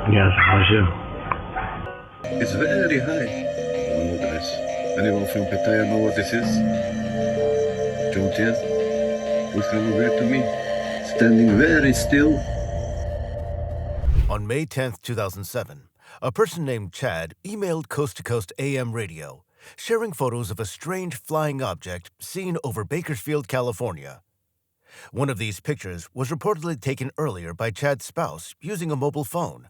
Yes, bonjour. It's very high. I know this. Anyone from Pattaya know what this is? Don't you? Please come over to me. Standing very still. On May 10, 2007, a person named Chad emailed Coast to Coast AM radio, sharing photos of a strange flying object seen over Bakersfield, California. One of these pictures was reportedly taken earlier by Chad's spouse using a mobile phone,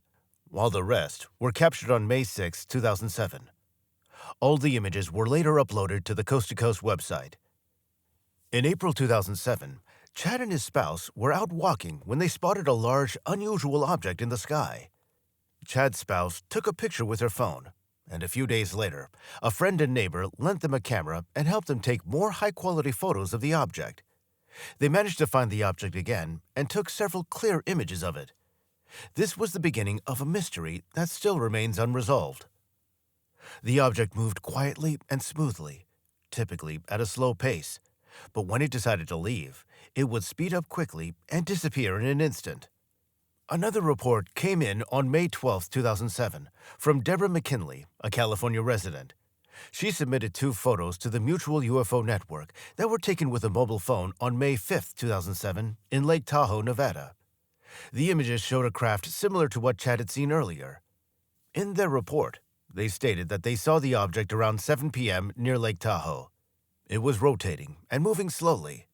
while the rest were captured on May 6, 2007. All the images were later uploaded to the Coast to Coast website. In April 2007, Chad and his spouse were out walking when they spotted a large, unusual object in the sky. Chad's spouse took a picture with her phone, and a few days later, a friend and neighbor lent them a camera and helped them take more high-quality photos of the object. They managed to find the object again and took several clear images of it. This was the beginning of a mystery that still remains unresolved. The object moved quietly and smoothly, typically at a slow pace, but when it decided to leave, it would speed up quickly and disappear in an instant. Another report came in on May 12, 2007, from Deborah McKinley, a California resident. She submitted 2 photos to the Mutual UFO Network that were taken with a mobile phone on May 5, 2007, in Lake Tahoe, Nevada. The images showed a craft similar to what Chad had seen earlier. In their report, they stated that they saw the object around 7 p.m. near Lake Tahoe. It was rotating and moving slowly.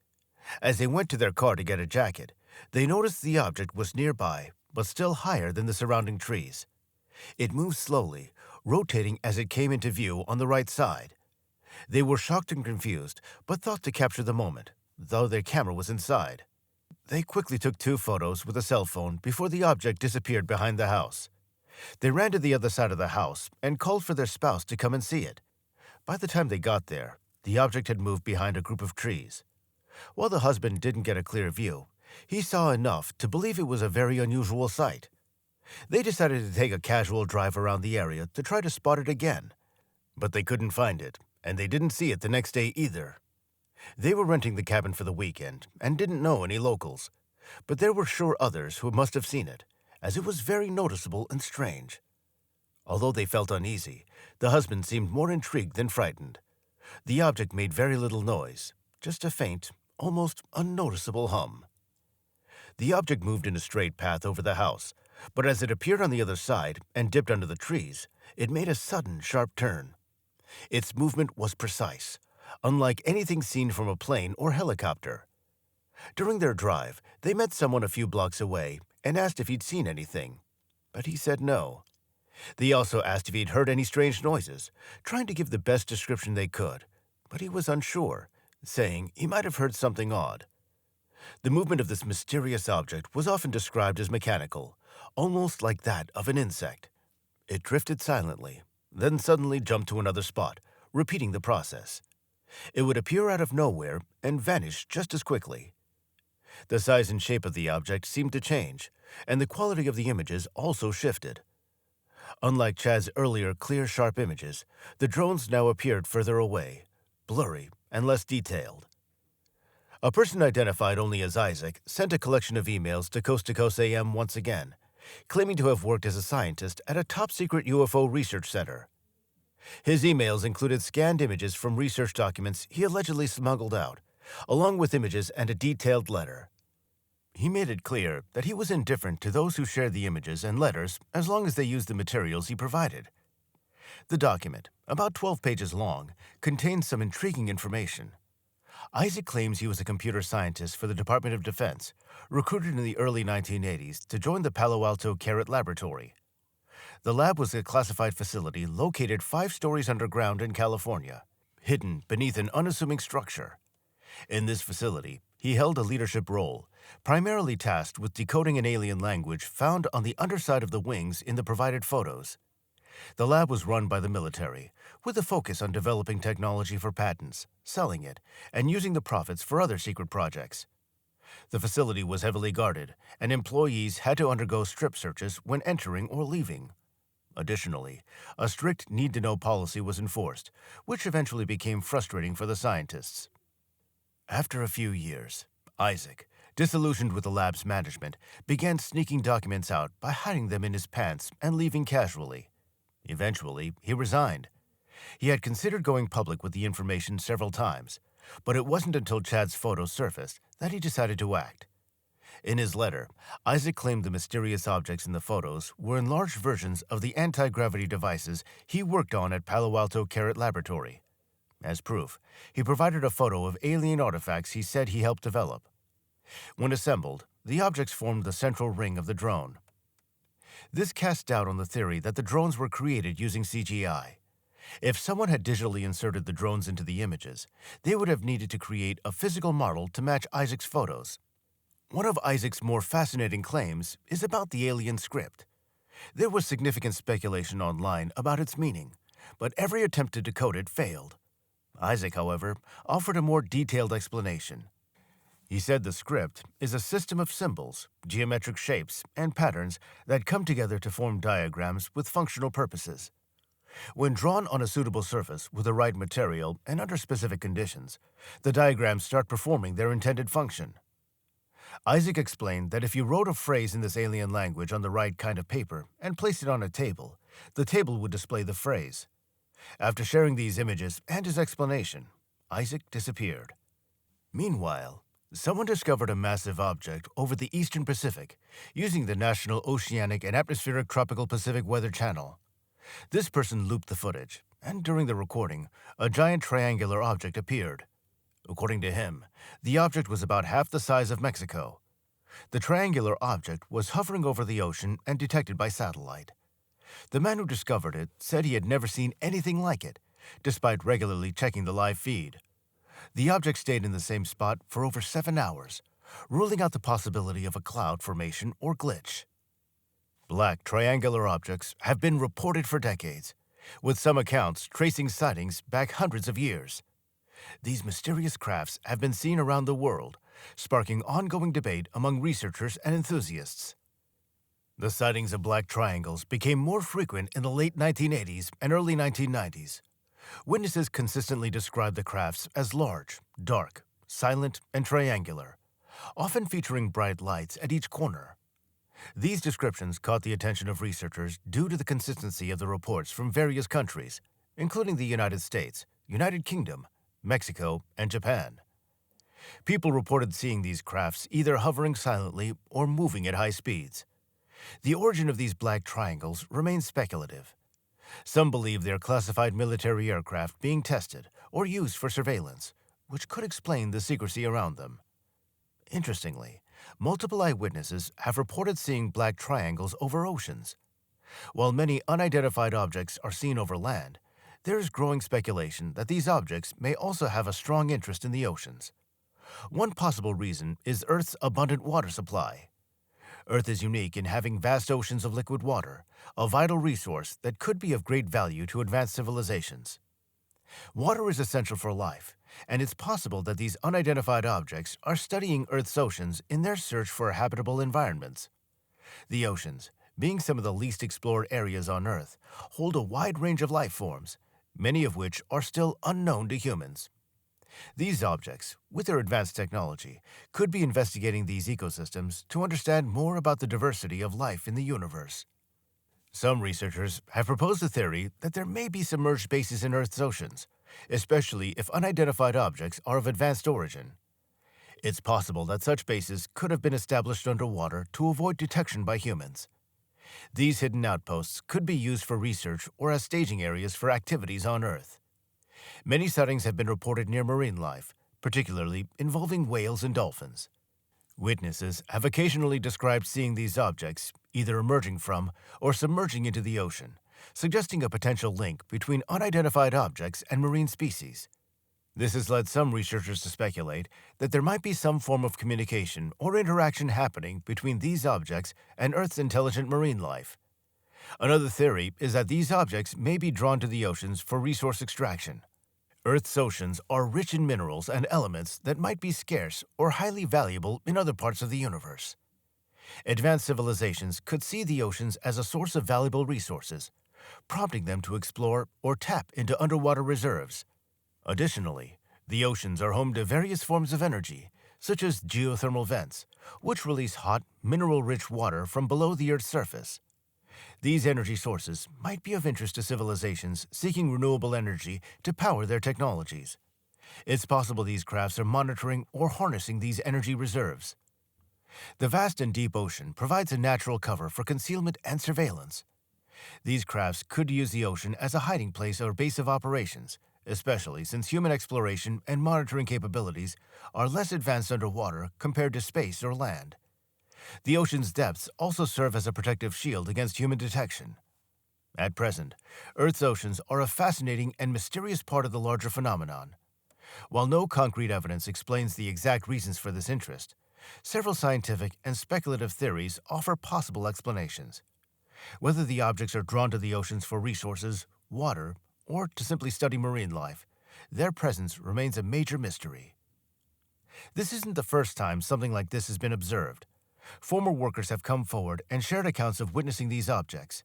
As they went to their car to get a jacket, they noticed the object was nearby, but still higher than the surrounding trees. It moved slowly, rotating as it came into view on the right side. They were shocked and confused, but thought to capture the moment, though their camera was inside. They quickly took 2 photos with a cell phone before the object disappeared behind the house. They ran to the other side of the house and called for their spouse to come and see it. By the time they got there, the object had moved behind a group of trees. While the husband didn't get a clear view, he saw enough to believe it was a very unusual sight. They decided to take a casual drive around the area to try to spot it again. But they couldn't find it, and they didn't see it the next day either. They were renting the cabin for the weekend and didn't know any locals, but there were sure others who must have seen it, as it was very noticeable and strange. Although they felt uneasy, the husband seemed more intrigued than frightened. The object made very little noise, just a faint, almost unnoticeable hum. The object moved in a straight path over the house, but as it appeared on the other side and dipped under the trees, it made a sudden, sharp turn. Its movement was precise, unlike anything seen from a plane or helicopter. During their drive, they met someone a few blocks away and asked if he'd seen anything, but he said no. They also asked if he'd heard any strange noises, trying to give the best description they could, but he was unsure, saying he might have heard something odd. The movement of this mysterious object was often described as mechanical, almost like that of an insect. It drifted silently, then suddenly jumped to another spot, repeating the process. It would appear out of nowhere and vanish just as quickly. The size and shape of the object seemed to change, and the quality of the images also shifted. Unlike Chad's earlier clear, sharp images, the drones now appeared further away, blurry and less detailed. A person identified only as Isaac sent a collection of emails to Coast AM once again, claiming to have worked as a scientist at a top-secret UFO research center. His emails included scanned images from research documents he allegedly smuggled out, along with images and a detailed letter. He made it clear that he was indifferent to those who shared the images and letters as long as they used the materials he provided. The document, about 12 pages long, contains some intriguing information. Isaac claims he was a computer scientist for the Department of Defense, recruited in the early 1980s to join the Palo Alto Carrot Laboratory. The lab was a classified facility located 5 stories underground in California, hidden beneath an unassuming structure. In this facility, he held a leadership role, primarily tasked with decoding an alien language found on the underside of the wings in the provided photos. The lab was run by the military, with a focus on developing technology for patents, selling it, and using the profits for other secret projects. The facility was heavily guarded, and employees had to undergo strip searches when entering or leaving. Additionally, a strict need-to-know policy was enforced, which eventually became frustrating for the scientists. After a few years, Isaac, Disillusioned with the lab's management, began sneaking documents out by hiding them in his pants and leaving casually. Eventually, he resigned. He had considered going public with the information several times, but it wasn't until Chad's photos surfaced that he decided to act. In his letter, Isaac claimed the mysterious objects in the photos were enlarged versions of the anti-gravity devices he worked on at Palo Alto Carrot Laboratory. As proof, he provided a photo of alien artifacts he said he helped develop. When assembled, the objects formed the central ring of the drone. This cast doubt on the theory that the drones were created using CGI. If someone had digitally inserted the drones into the images, they would have needed to create a physical model to match Isaac's photos. One of Isaac's more fascinating claims is about the alien script. There was significant speculation online about its meaning, but every attempt to decode it failed. Isaac, however, offered a more detailed explanation. He said the script is a system of symbols, geometric shapes, and patterns that come together to form diagrams with functional purposes. When drawn on a suitable surface with the right material and under specific conditions, the diagrams start performing their intended function. Isaac explained that if you wrote a phrase in this alien language on the right kind of paper and placed it on a table, the table would display the phrase. After sharing these images and his explanation, Isaac disappeared. Meanwhile, someone discovered a massive object over the eastern Pacific using the National Oceanic and Atmospheric Tropical Pacific Weather Channel. This person looped the footage, and during the recording, a giant triangular object appeared. According to him, the object was about half the size of Mexico. The triangular object was hovering over the ocean and detected by satellite. The man who discovered it said he had never seen anything like it, despite regularly checking the live feed. The object stayed in the same spot for over 7 hours, ruling out the possibility of a cloud formation or glitch. Black triangular objects have been reported for decades, with some accounts tracing sightings back hundreds of years. These mysterious crafts have been seen around the world, sparking ongoing debate among researchers and enthusiasts. The sightings of black triangles became more frequent in the late 1980s and early 1990s. Witnesses consistently described the crafts as large, dark, silent, and triangular, often featuring bright lights at each corner. These descriptions caught the attention of researchers due to the consistency of the reports from various countries, including the United States, United Kingdom, Mexico, and Japan. People reported seeing these crafts either hovering silently or moving at high speeds. The origin of these black triangles remains speculative. Some believe they're classified military aircraft being tested or used for surveillance, which could explain the secrecy around them. Interestingly, multiple eyewitnesses have reported seeing black triangles over oceans. While many unidentified objects are seen over land, there is growing speculation that these objects may also have a strong interest in the oceans. One possible reason is Earth's abundant water supply. Earth is unique in having vast oceans of liquid water, a vital resource that could be of great value to advanced civilizations. Water is essential for life, and it's possible that these unidentified objects are studying Earth's oceans in their search for habitable environments. The oceans, being some of the least explored areas on Earth, hold a wide range of life forms, many of which are still unknown to humans. These objects, with their advanced technology, could be investigating these ecosystems to understand more about the diversity of life in the universe. Some researchers have proposed the theory that there may be submerged bases in Earth's oceans, especially if unidentified objects are of advanced origin. It's possible that such bases could have been established underwater to avoid detection by humans. These hidden outposts could be used for research or as staging areas for activities on Earth. Many sightings have been reported near marine life, particularly involving whales and dolphins. Witnesses have occasionally described seeing these objects either emerging from or submerging into the ocean, suggesting a potential link between unidentified objects and marine species. This has led some researchers to speculate that there might be some form of communication or interaction happening between these objects and Earth's intelligent marine life. Another theory is that these objects may be drawn to the oceans for resource extraction. Earth's oceans are rich in minerals and elements that might be scarce or highly valuable in other parts of the universe. Advanced civilizations could see the oceans as a source of valuable resources, prompting them to explore or tap into underwater reserves. Additionally, the oceans are home to various forms of energy, such as geothermal vents, which release hot, mineral-rich water from below the Earth's surface. These energy sources might be of interest to civilizations seeking renewable energy to power their technologies. It's possible these crafts are monitoring or harnessing these energy reserves. The vast and deep ocean provides a natural cover for concealment and surveillance. These crafts could use the ocean as a hiding place or base of operations, especially since human exploration and monitoring capabilities are less advanced underwater compared to space or land. The ocean's depths also serve as a protective shield against human detection. At present, Earth's oceans are a fascinating and mysterious part of the larger phenomenon. While no concrete evidence explains the exact reasons for this interest, several scientific and speculative theories offer possible explanations. Whether the objects are drawn to the oceans for resources, water, or to simply study marine life, their presence remains a major mystery. This isn't the first time something like this has been observed. Former workers have come forward and shared accounts of witnessing these objects.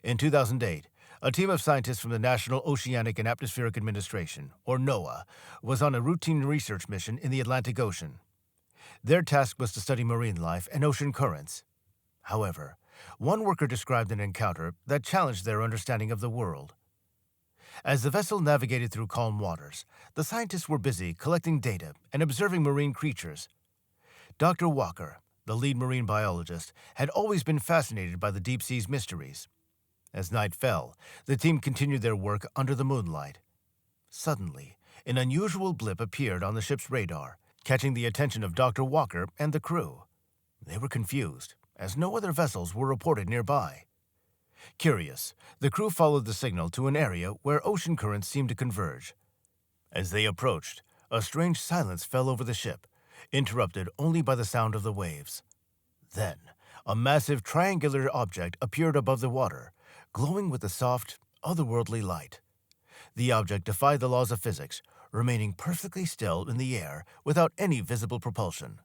In 2008, a team of scientists from the National Oceanic and Atmospheric Administration, or NOAA, was on a routine research mission in the Atlantic Ocean. Their task was to study marine life and ocean currents. However, one worker described an encounter that challenged their understanding of the world. As the vessel navigated through calm waters, the scientists were busy collecting data and observing marine creatures. Dr. Walker, the lead marine biologist, had always been fascinated by the deep sea's mysteries. As night fell, the team continued their work under the moonlight. Suddenly, an unusual blip appeared on the ship's radar, catching the attention of Dr. Walker and the crew. They were confused, as no other vessels were reported nearby. Curious, the crew followed the signal to an area where ocean currents seemed to converge. As they approached, a strange silence fell over the ship, interrupted only by the sound of the waves. Then, a massive triangular object appeared above the water, glowing with a soft, otherworldly light. The object defied the laws of physics, remaining perfectly still in the air without any visible propulsion.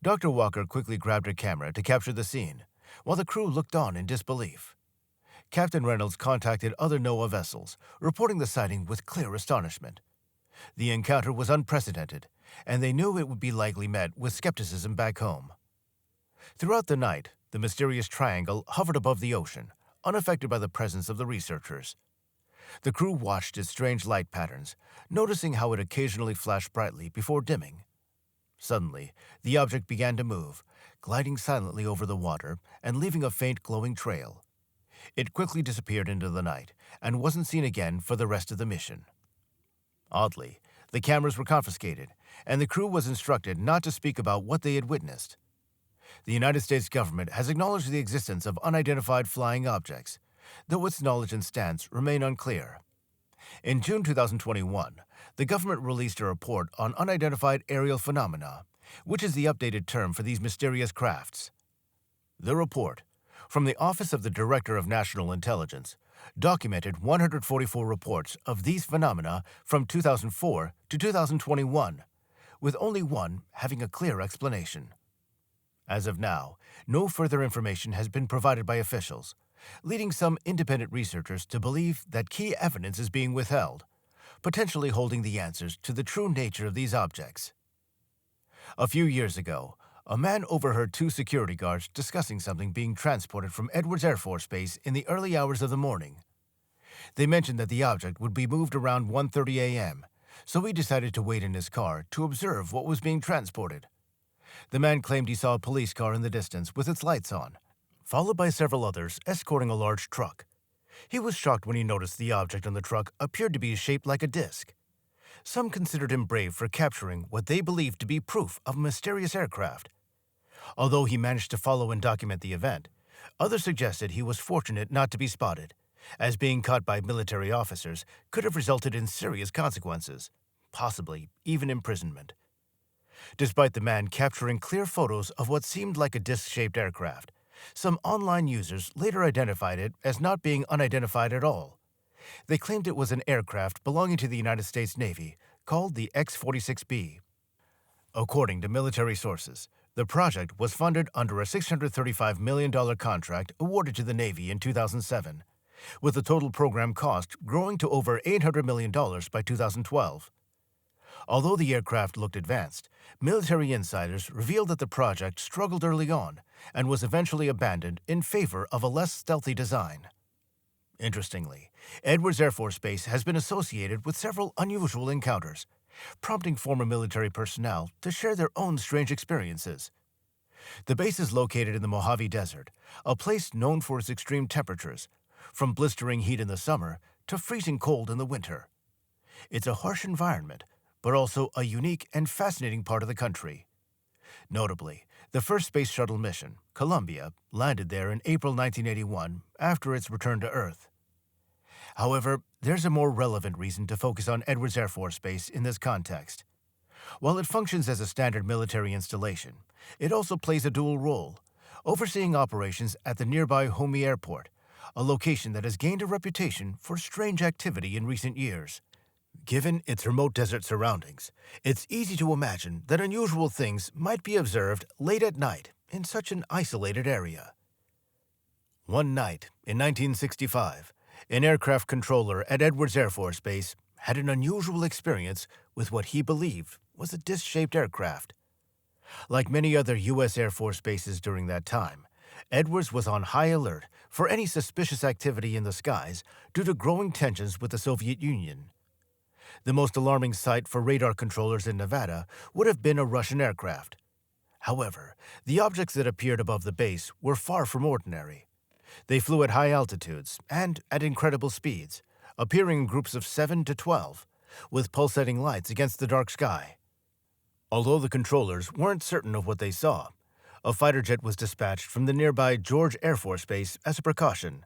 Dr. Walker quickly grabbed a camera to capture the scene, while the crew looked on in disbelief. Captain Reynolds contacted other NOAA vessels, reporting the sighting with clear astonishment. The encounter was unprecedented, and they knew it would be likely met with skepticism back home. Throughout the night, the mysterious triangle hovered above the ocean, unaffected by the presence of the researchers. The crew watched its strange light patterns, noticing how it occasionally flashed brightly before dimming. Suddenly, the object began to move, gliding silently over the water and leaving a faint glowing trail. It quickly disappeared into the night and wasn't seen again for the rest of the mission. Oddly, the cameras were confiscated, and the crew was instructed not to speak about what they had witnessed. The United States government has acknowledged the existence of unidentified flying objects, though its knowledge and stance remain unclear. In June 2021, the government released a report on unidentified aerial phenomena, which is the updated term for these mysterious crafts. The report, from the Office of the Director of National Intelligence, documented 144 reports of these phenomena from 2004 to 2021, with only one having a clear explanation. As of now, no further information has been provided by officials, leading some independent researchers to believe that key evidence is being withheld, potentially holding the answers to the true nature of these objects. A few years ago, a man overheard two security guards discussing something being transported from Edwards Air Force Base in the early hours of the morning. They mentioned that the object would be moved around 1:30 a.m., so he decided to wait in his car to observe what was being transported. The man claimed he saw a police car in the distance with its lights on, followed by several others escorting a large truck. He was shocked when he noticed the object on the truck appeared to be shaped like a disc. Some considered him brave for capturing what they believed to be proof of a mysterious aircraft. Although he managed to follow and document the event, others suggested he was fortunate not to be spotted, as being caught by military officers could have resulted in serious consequences, possibly even imprisonment. Despite the man capturing clear photos of what seemed like a disc-shaped aircraft, some online users later identified it as not being unidentified at all. They claimed it was an aircraft belonging to the United States Navy, called the X-46B. According to military sources, the project was funded under a $635 million contract awarded to the Navy in 2007, with the total program cost growing to over $800 million by 2012. Although the aircraft looked advanced, military insiders revealed that the project struggled early on and was eventually abandoned in favor of a less stealthy design. Interestingly, Edwards Air Force Base has been associated with several unusual encounters, prompting former military personnel to share their own strange experiences. The base is located in the Mojave Desert, a place known for its extreme temperatures, from blistering heat in the summer to freezing cold in the winter. It's a harsh environment, but also a unique and fascinating part of the country. Notably, the first space shuttle mission, Columbia, landed there in April 1981 after its return to Earth. However, there's a more relevant reason to focus on Edwards Air Force Base in this context. While it functions as a standard military installation, it also plays a dual role, overseeing operations at the nearby Homey Airport, a location that has gained a reputation for strange activity in recent years. Given its remote desert surroundings, it's easy to imagine that unusual things might be observed late at night in such an isolated area. One night in 1965, an aircraft controller at Edwards Air Force Base had an unusual experience with what he believed was a disc-shaped aircraft. Like many other U.S. Air Force bases during that time, Edwards was on high alert for any suspicious activity in the skies due to growing tensions with the Soviet Union. The most alarming sight for radar controllers in Nevada would have been a Russian aircraft. However, the objects that appeared above the base were far from ordinary. They flew at high altitudes and at incredible speeds, appearing in groups of 7 to 12, with pulsating lights against the dark sky. Although the controllers weren't certain of what they saw, a fighter jet was dispatched from the nearby George Air Force Base as a precaution.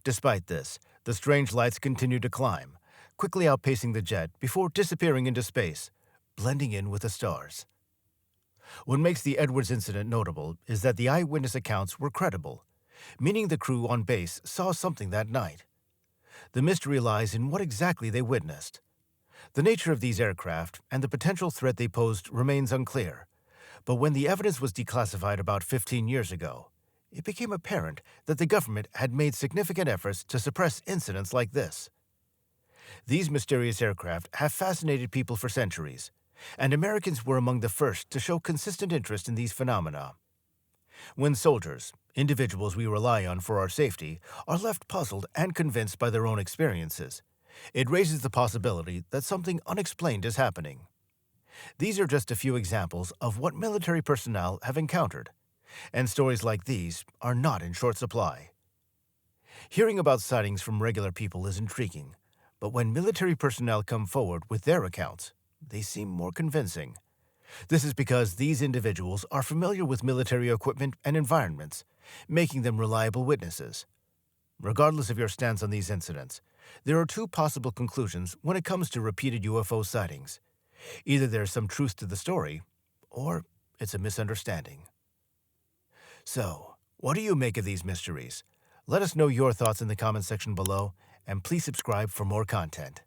Despite this, the strange lights continued to climb, quickly outpacing the jet before disappearing into space, blending in with the stars. What makes the Edwards incident notable is that the eyewitness accounts were credible, meaning the crew on base saw something that night. The mystery lies in what exactly they witnessed. The nature of these aircraft and the potential threat they posed remains unclear, but when the evidence was declassified about 15 years ago, it became apparent that the government had made significant efforts to suppress incidents like this. These mysterious aircraft have fascinated people for centuries, and Americans were among the first to show consistent interest in these phenomena. When soldiers, individuals we rely on for our safety, are left puzzled and convinced by their own experiences, it raises the possibility that something unexplained is happening. These are just a few examples of what military personnel have encountered, and stories like these are not in short supply. Hearing about sightings from regular people is intriguing, but when military personnel come forward with their accounts, they seem more convincing. This is because these individuals are familiar with military equipment and environments, making them reliable witnesses. Regardless of your stance on these incidents, there are two possible conclusions when it comes to repeated UFO sightings. Either there's some truth to the story, or it's a misunderstanding. So, what do you make of these mysteries? Let us know your thoughts in the comment section below, and please subscribe for more content.